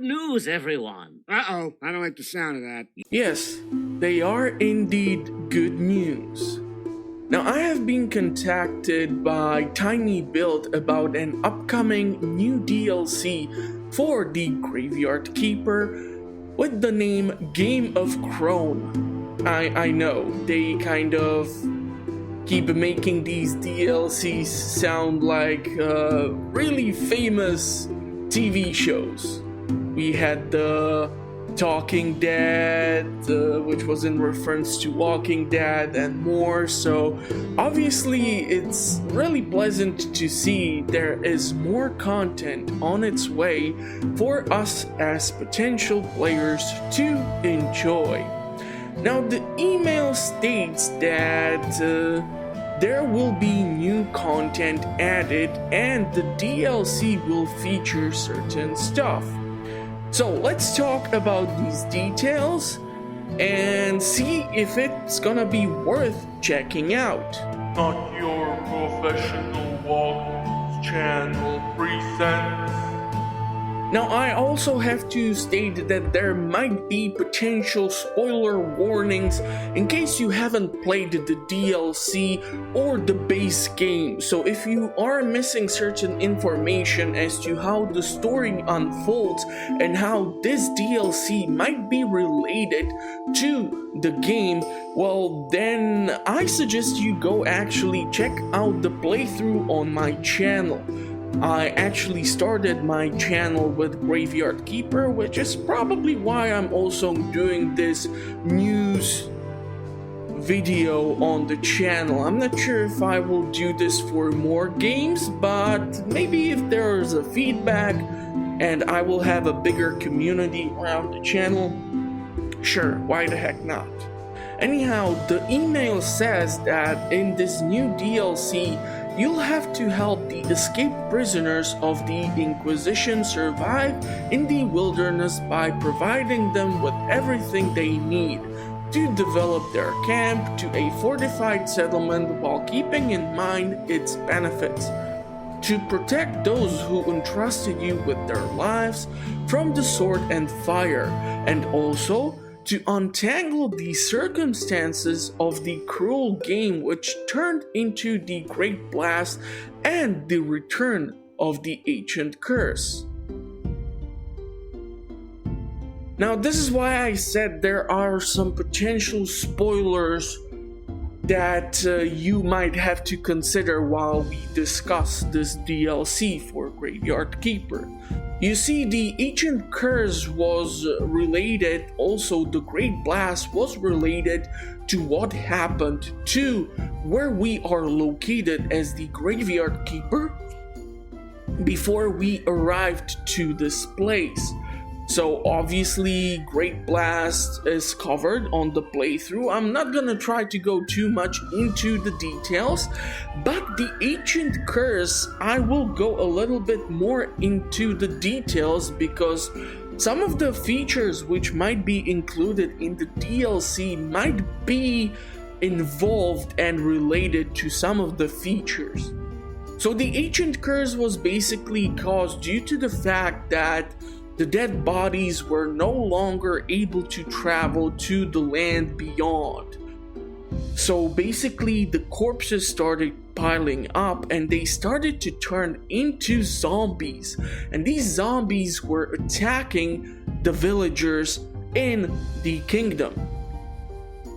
good news, everyone. Uh-oh, I don't like the sound of that. Yes, they are indeed good news. Now, I have been contacted by Tiny Build about an upcoming new DLC for the Graveyard Keeper with the name Game of Crone. I know, they kind of keep making these DLCs sound like really famous TV shows. We had the Talking Dead, which was in reference to Walking Dead and more, so obviously it's really pleasant to see there is more content on its way for us as potential players to enjoy. Now the email states that there will be new content added and the DLC will feature certain stuff. So let's talk about these details and see if it's gonna be worth checking out. Not your professional walkthroughs channel presents. Now I also have to state that there might be potential spoiler warnings in case you haven't played the DLC or the base game. So if you are missing certain information as to how the story unfolds and how this DLC might be related to the game, well then I suggest you go actually check out the playthrough on my channel. I actually started my channel with Graveyard Keeper, which is probably why I'm also doing this news video on the channel. I'm not sure if I will do this for more games, but maybe if there's a feedback and I will have a bigger community around the channel, sure, why the heck not? Anyhow, the email says that in this new DLC, you'll have to help the escaped prisoners of the Inquisition survive in the wilderness by providing them with everything they need to develop their camp to a fortified settlement while keeping in mind its benefits. To protect those who entrusted you with their lives from the sword and fire, and also to untangle the circumstances of the cruel game which turned into the Great Blast and the return of the ancient curse. Now this is why I said there are some potential spoilers that you might have to consider while we discuss this DLC for Graveyard Keeper. You see, the ancient curse was related, also the Great Blast was related to what happened to where we are located as the Graveyard Keeper before we arrived to this place. So obviously Great Blast is covered on the playthrough. I'm not gonna try to go too much into the details, but the ancient curse, I will go a little bit more into the details because some of the features which might be included in the DLC might be involved and related to some of the features. So the ancient curse was basically caused due to the fact that the dead bodies were no longer able to travel to the land beyond. So basically the corpses started piling up and they started to turn into zombies. And these zombies were attacking the villagers in the kingdom.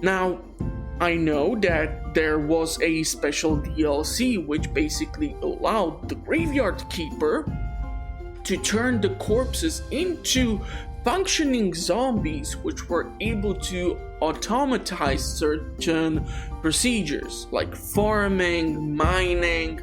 Now, I know that there was a special DLC which basically allowed the Graveyard Keeper to turn the corpses into functioning zombies which were able to automatize certain procedures like farming, mining,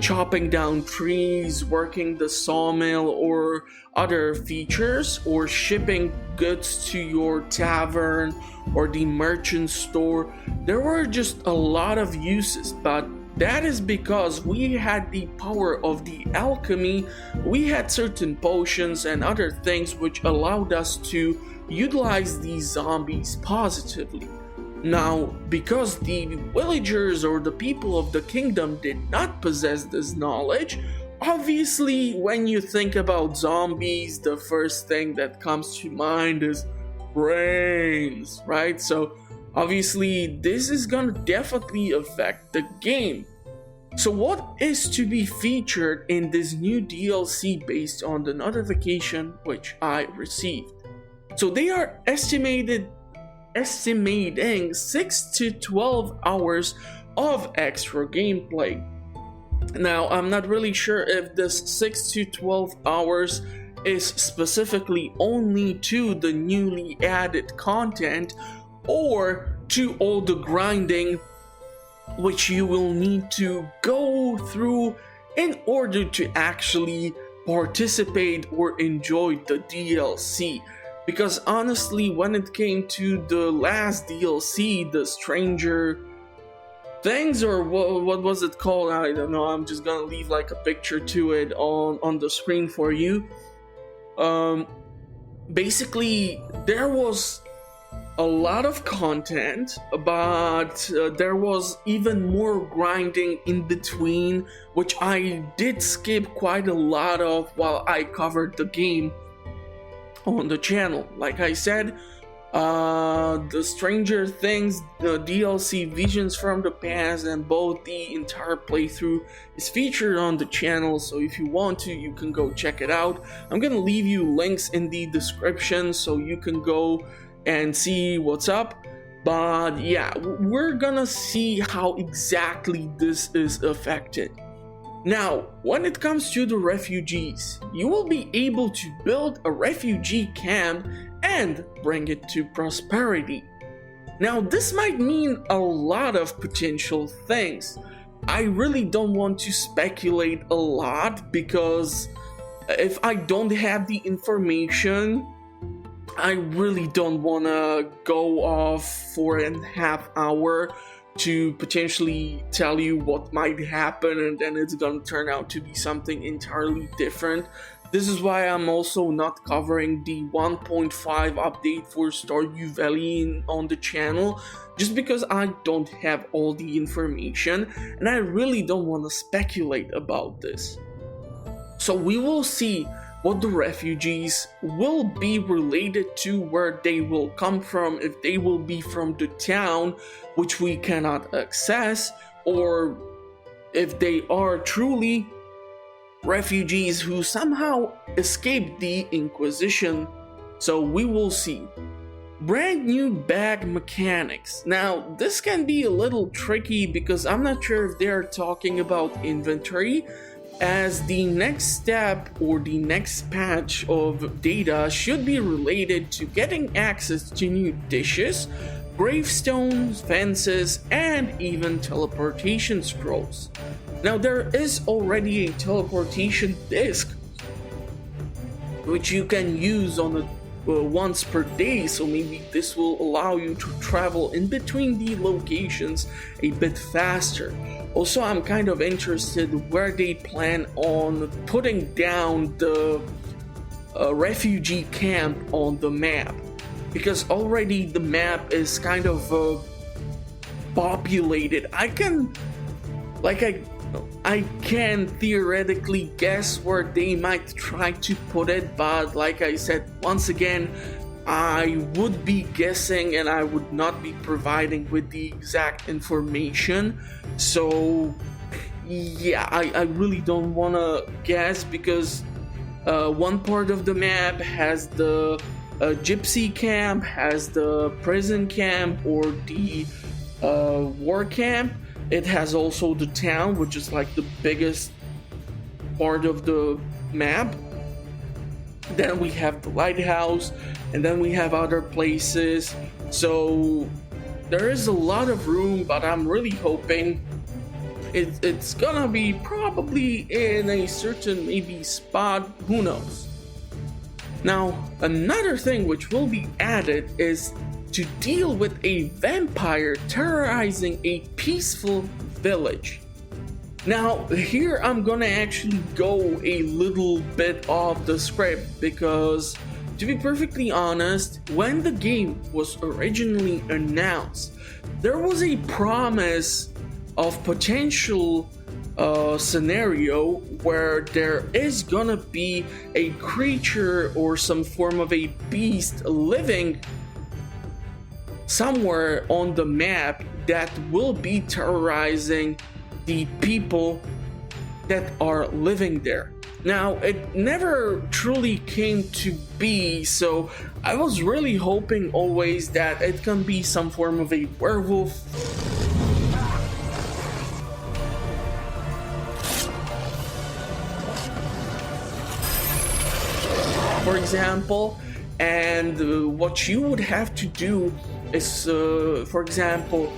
chopping down trees, working the sawmill or other features, or shipping goods to your tavern or the merchant store. There were just a lot of uses, but that is because we had the power of the alchemy. We had certain potions and other things which allowed us to utilize these zombies positively. Now, because the villagers or the people of the kingdom did not possess this knowledge, obviously, when you think about zombies, the first thing that comes to mind is brains, right? So obviously, this is gonna definitely affect the game. So what is to be featured in this new DLC based on the notification which I received? So they are estimating 6 to 12 hours of extra gameplay. Now, I'm not really sure if this 6 to 12 hours is specifically only to the newly added content or to all the grinding which you will need to go through in order to actually participate or enjoy the DLC. Because honestly, when it came to the last DLC, the Stranger Things, or what was it called? I don't know. I'm just gonna leave like a picture to it on the screen for you. Basically, there was a lot of content, but there was even more grinding in between, which I did skip quite a lot of while I covered the game on the channel. Like I said, the Stranger Things, the DLC Visions from the Past, and both the entire playthrough is featured on the channel, so if you want to, you can go check it out. I'm gonna leave you links in the description so you can go and see what's up. But yeah, we're gonna see how exactly this is affected. Now, when it comes to the refugees, you will be able to build a refugee camp and bring it to prosperity. Now, this might mean a lot of potential things. I really don't want to speculate a lot because if I don't have the information, I really don't want to go off for a half hour to potentially tell you what might happen and then it's gonna turn out to be something entirely different. This is why I'm also not covering the 1.5 update for Stardew Valley on the channel, just because I don't have all the information and I really don't want to speculate about this. So we will see what the refugees will be related to, where they will come from, if they will be from the town which we cannot access, or if they are truly refugees who somehow escaped the Inquisition. So we will see. Brand new bag mechanics. Now this can be a little tricky because I'm not sure if they're talking about inventory, as the next step or the next patch of data should be related to getting access to new dishes, gravestones, fences, and even teleportation scrolls. Now there is already a teleportation disc which you can use on a once per day, so maybe this will allow you to travel in between the locations a bit faster. Also, I'm kind of interested where they plan on putting down the refugee camp on the map, because already the map is kind of populated. I can theoretically guess where they might try to put it, but like I said, once again, I would be guessing and I would not be providing with the exact information. So yeah, I really don't want to guess, because one part of the map has the gypsy camp, has the prison camp or the war camp. It has also the town, which is like the biggest part of the map. Then we have the lighthouse, and then we have other places. So there is a lot of room, but I'm really hoping it's gonna be probably in a certain maybe spot, who knows. Now, another thing which will be added is to deal with a vampire terrorizing a peaceful village. Now, here I'm gonna actually go a little bit off the script, because to be perfectly honest, when the game was originally announced, there was a promise of potential scenario where there is gonna be a creature or some form of a beast living somewhere on the map that will be terrorizing the people that are living there. Now, it never truly came to be, so I was really hoping always that it can be some form of a werewolf. For example, and what you would have to do is, for example,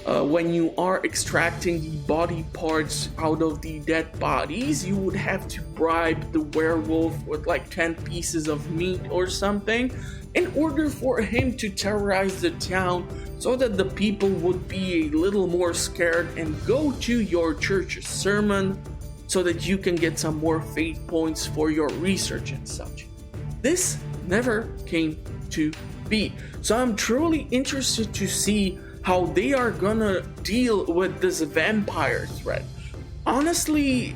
when you are extracting the body parts out of the dead bodies, you would have to bribe the werewolf with like 10 pieces of meat or something in order for him to terrorize the town, so that the people would be a little more scared and go to your church's sermon so that you can get some more fate points for your research and such. This never came to be. So I'm truly interested to see how they are gonna deal with this vampire threat. Honestly,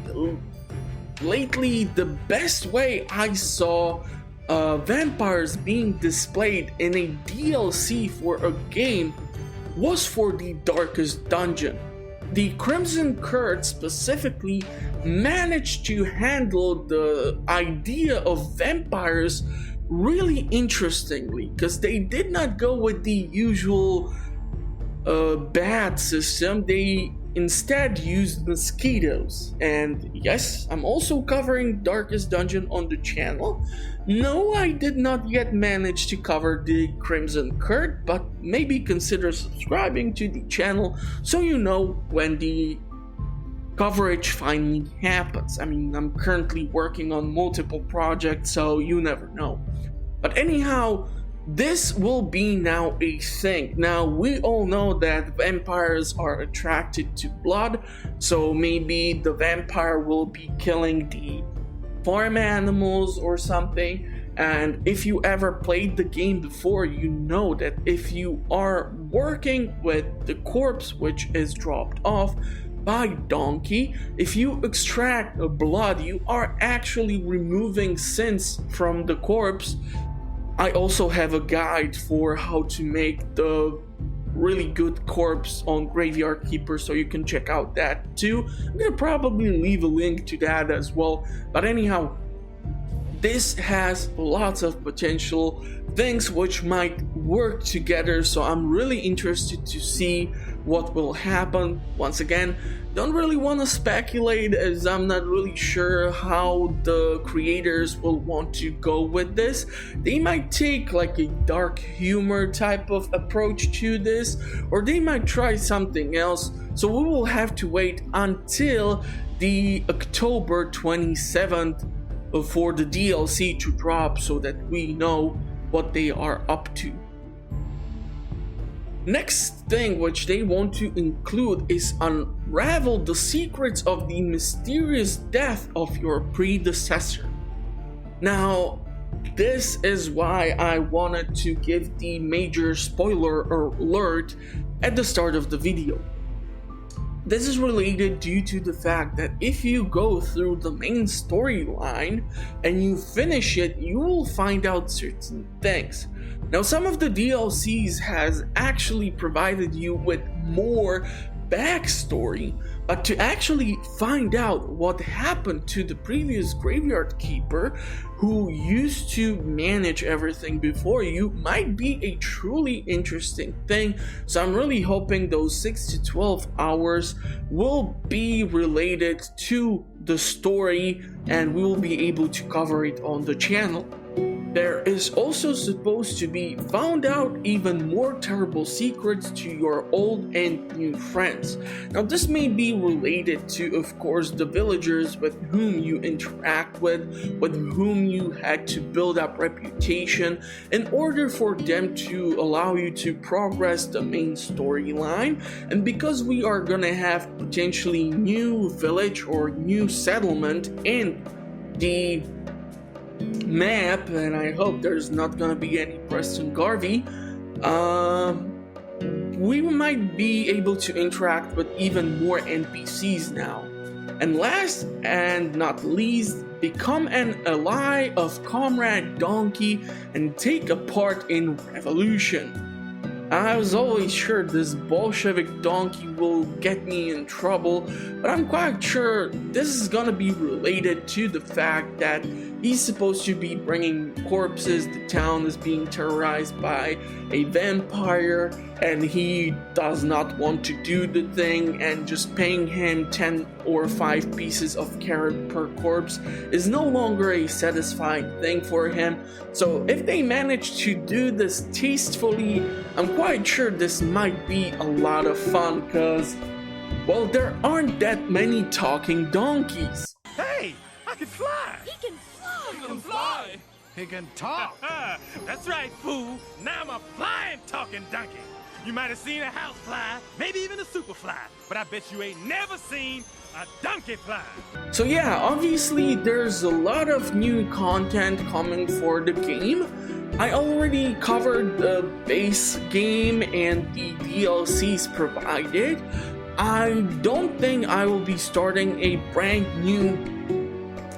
lately the best way I saw vampires being displayed in a DLC for a game was for the Darkest Dungeon. The Crimson Curd specifically managed to handle the idea of vampires really interestingly, because they did not go with the usual bad system. They instead used mosquitoes. And yes, I'm also covering Darkest Dungeon on the channel. No, I did not yet manage to cover the Crimson Curd, but maybe consider subscribing to the channel so you know when the coverage finally happens. I mean, I'm currently working on multiple projects, so you never know. But anyhow, this will be now a thing. Now, we all know that vampires are attracted to blood, so maybe the vampire will be killing the farm animals or something. And if you ever played the game before, you know that if you are working with the corpse which is dropped off by donkey, if you extract the blood, you are actually removing sins from the corpse. I also have a guide for how to make the really good corpse on Graveyard Keeper, so you can check out that too. I'm gonna probably leave a link to that as well. But anyhow, this has lots of potential things which might work together, so I'm really interested to see what will happen. Once again, don't really want to speculate, as I'm not really sure how the creators will want to go with this. They might take like a dark humor type of approach to this, or they might try something else. So we will have to wait until the October 27th for the DLC to drop, so that we know what they are up to. Next thing which they want to include is unravel the secrets of the mysterious death of your predecessor. Now, this is why I wanted to give the major spoiler alert at the start of the video. This is related due to the fact that if you go through the main storyline and you finish it, you will find out certain things. Now, some of the DLCs has actually provided you with more backstory, but to actually find out what happened to the previous Graveyard Keeper who used to manage everything before you might be a truly interesting thing. So I'm really hoping those 6 to 12 hours will be related to the story and we will be able to cover it on the channel. There is also supposed to be found out even more terrible secrets to your old and new friends. Now, this may be related to, of course, the villagers with whom you interact with whom you had to build up reputation in order for them to allow you to progress the main storyline. And because we are gonna have potentially new village or new settlement in the map, and I hope there's not gonna be any Preston Garvey, we might be able to interact with even more NPCs now. And last and not least, become an ally of Comrade Donkey and take a part in revolution. I was always sure this Bolshevik donkey will get me in trouble, but I'm quite sure this is gonna be related to the fact that he's supposed to be bringing corpses. The town is being terrorized by a vampire, and he does not want to do the thing, and just paying him 10 or 5 pieces of carrot per corpse is no longer a satisfying thing for him. So if they manage to do this tastefully, I'm quite sure this might be a lot of fun, because, well, there aren't that many talking donkeys. Hey, I can fly! He can fly! He can fly! He can talk. That's right, fool. Now I'm a flying, talking donkey. You might have seen a house fly, maybe even a super fly, but I bet you ain't never seen a donkey fly. So yeah, obviously there's a lot of new content coming for the game. I already covered the base game and the DLCs provided. I don't think I will be starting a brand new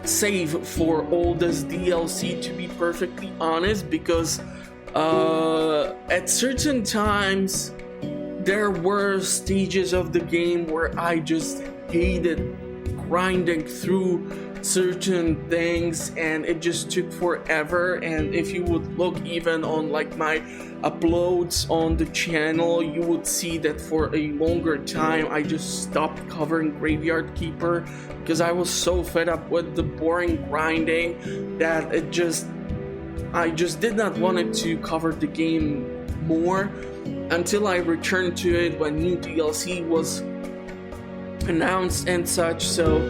save for all this DLC, to be perfectly honest, because at certain times there were stages of the game where I just hated grinding through certain things, and it just took forever. And if you would look even on like my uploads on the channel, you would see that for a longer time I just stopped covering Graveyard Keeper because I was so fed up with the boring grinding that I just did not want to cover the game more until I returned to it when new DLC was announced and such. So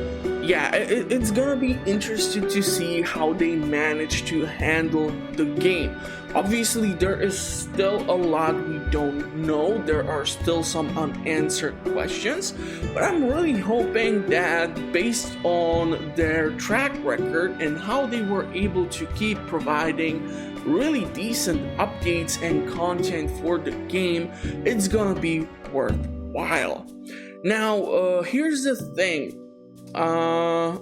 yeah, it's gonna be interesting to see how they manage to handle the game. Obviously there is still a lot we don't know. There are still some unanswered questions, but I'm really hoping that based on their track record and how they were able to keep providing really decent updates and content for the game, it's gonna be worthwhile. Now here's the thing, the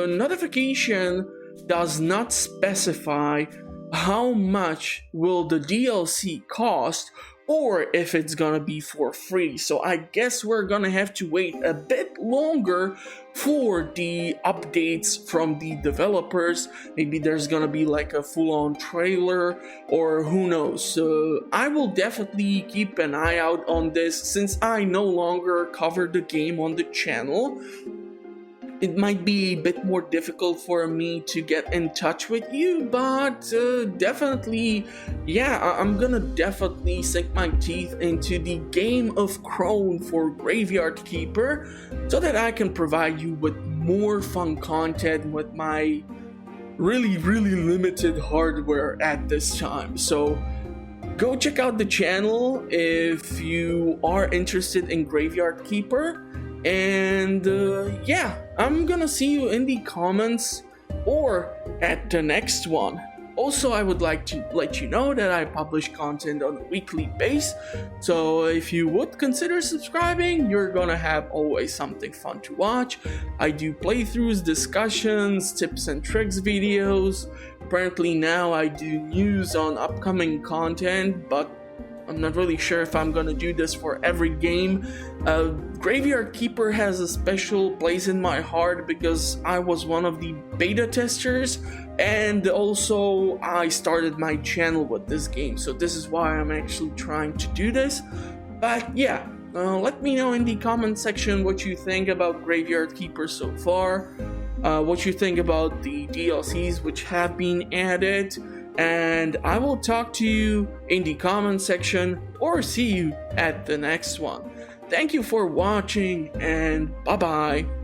notification does not specify how much will the DLC cost or if it's gonna be for free. So I guess we're gonna have to wait a bit longer for the updates from the developers. Maybe there's gonna be like a full-on trailer, or who knows. So I will definitely keep an eye out on this, since I no longer cover the game on the channel. It might be a bit more difficult for me to get in touch with you, but definitely, yeah, I'm gonna definitely sink my teeth into the game of Crone for Graveayrd Keeper so that I can provide you with more fun content with my really limited hardware at this time. So go check out the channel if you are interested in Graveayrd Keeper. And yeah, I'm gonna see you in the comments or at the next one. Also, I would like to let you know that I publish content on a weekly basis, so if you would consider subscribing, you're gonna have always something fun to watch. I do playthroughs, discussions, tips and tricks videos. Apparently now I do news on upcoming content, but I'm not really sure if I'm gonna do this for every game. Graveayrd Keeper has a special place in my heart because I was one of the beta testers, and also I started my channel with this game, so this is why I'm actually trying to do this. But yeah, let me know in the comment section what you think about Graveayrd Keeper so far, what you think about the DLCs which have been added, and I will talk to you in the comment section or see you at the next one. Thank you for watching, and bye bye.